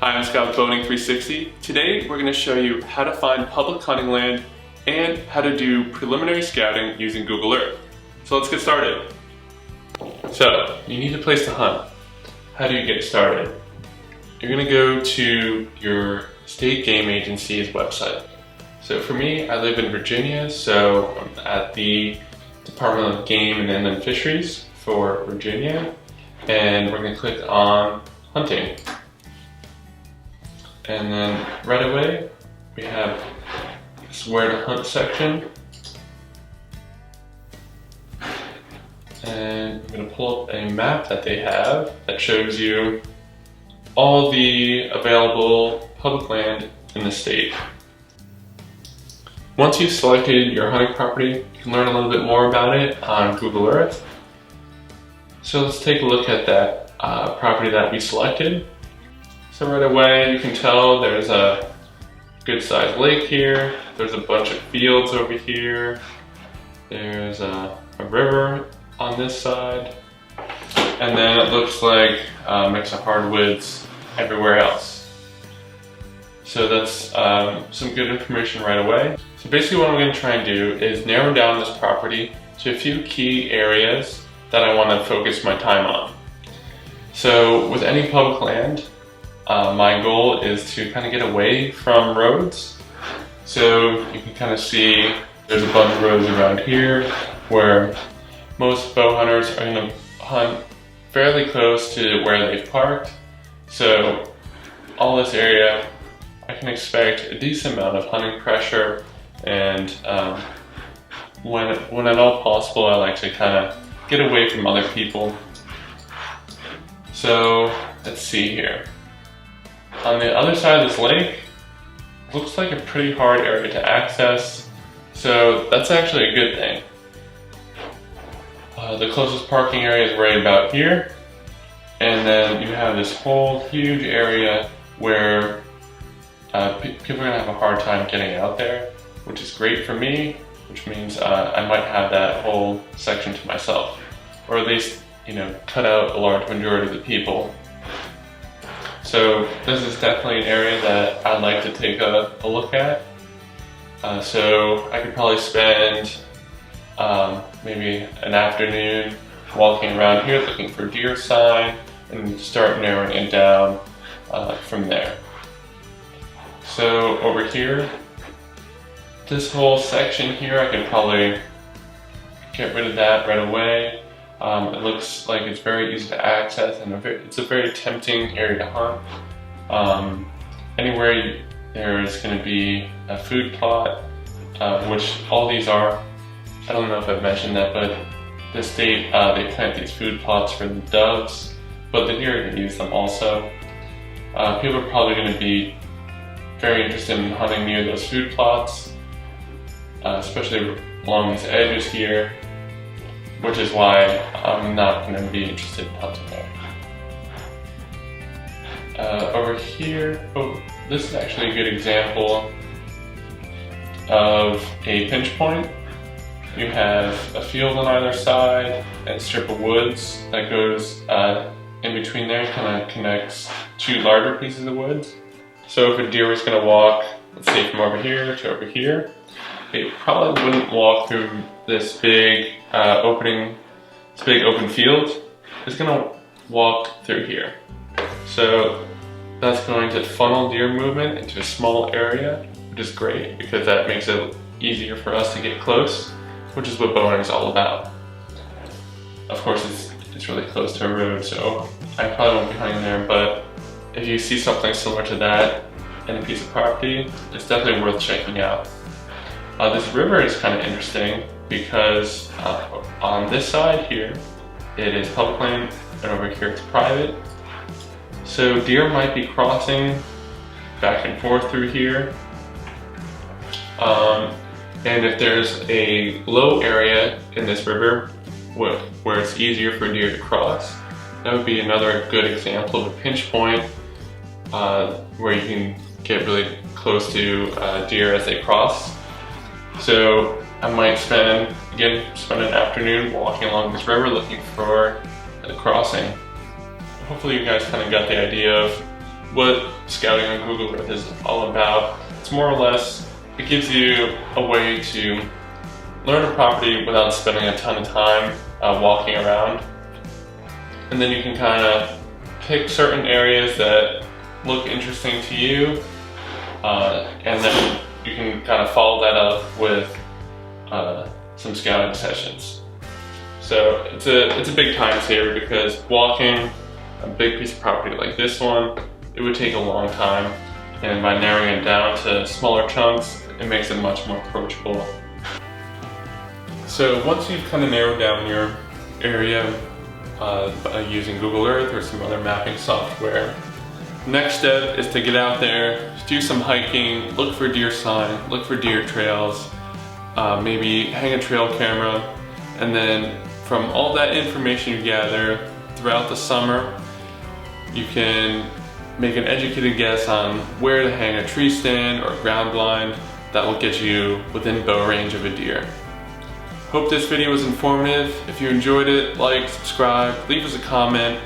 Hi, I'm Scott with Boating 360. Today we're going to show you how to find public hunting land and how to do preliminary scouting using Google Earth. So let's get started. So you need a place to hunt. How do you get started? You're going to go to your state game agency's website. So for me, I live in Virginia, so I'm at the Department of Game and Inland Fisheries for Virginia, and we're going to click on hunting. And then right away, we have this where to hunt section. And I'm going to pull up a map that they have that shows you all the available public land in the state. Once you've selected your hunting property, you can learn a little bit more about it on Google Earth. So let's take a look at that property that we selected. So right away you can tell there's a good sized lake here, there's a bunch of fields over here, there's a river on this side, and then it looks like a mix of hardwoods everywhere else. So that's some good information right away. So basically what I'm going to try and do is narrow down this property to a few key areas that I want to focus my time on. So with any public land, my goal is to kind of get away from roads. So you can kind of see there's a bunch of roads around here where most bow hunters are going to hunt fairly close to where they've parked. So all this area, I can expect a decent amount of hunting pressure, and when at all possible, I like to kind of get away from other people. So let's see here. On the other side of this lake, looks like a pretty hard area to access, so that's actually a good thing. The closest parking area is right about here, and then you have this whole huge area where people are going to have a hard time getting out there, which is great for me, which means I might have that whole section to myself, or at least, cut out a large majority of the people. So this is definitely an area that I'd like to take a look at. So I could probably spend maybe an afternoon walking around here looking for deer sign and start narrowing it down from there. So over here, this whole section here, I could probably get rid of that right away. It looks like it's very easy to access, and it's a very tempting area to hunt. Anywhere there's going to be a food plot, which all these are. I don't know if I've mentioned that, but the state, they plant these food plots for the doves, but the deer can use them also. People are probably going to be very interested in hunting near those food plots, especially along these edges here, which is why I'm not going to be interested in hunting there. Over here, this is actually a good example of a pinch point. You have a field on either side and a strip of woods that goes in between there, kind of connects two larger pieces of woods. So if a deer was going to walk, let's say from over here to over here, it probably wouldn't walk through this big open field. It's going to walk through here. So that's going to funnel deer movement into a small area, which is great because that makes it easier for us to get close, which is what bow hunting is all about. Of course, it's really close to a road, so I probably won't be hunting there, but if you see something similar to that in a piece of property, it's definitely worth checking out. This river is kind of interesting because on this side here, it is public land, and over here it's private. So deer might be crossing back and forth through here. And if there's a low area in this river where it's easier for deer to cross, that would be another good example of a pinch point where you can get really close to deer as they cross. So I might spend an afternoon walking along this river looking for a crossing. Hopefully you guys kind of got the idea of what scouting on Google Earth is all about. It's more or less, it gives you a way to learn a property without spending a ton of time walking around. And then you can kind of pick certain areas that look interesting to you, and then you can kind of follow that up with some scouting sessions. So it's a big time saver, because walking a big piece of property like this one, it would take a long time, and by narrowing it down to smaller chunks, it makes it much more approachable. So once you've kind of narrowed down your area by using Google Earth or some other mapping software, next step is to get out there, do some hiking, look for deer sign, look for deer trails, maybe hang a trail camera, and then from all that information you gather throughout the summer, you can make an educated guess on where to hang a tree stand or a ground blind that will get you within bow range of a deer. Hope this video was informative. If you enjoyed it, like, subscribe, leave us a comment.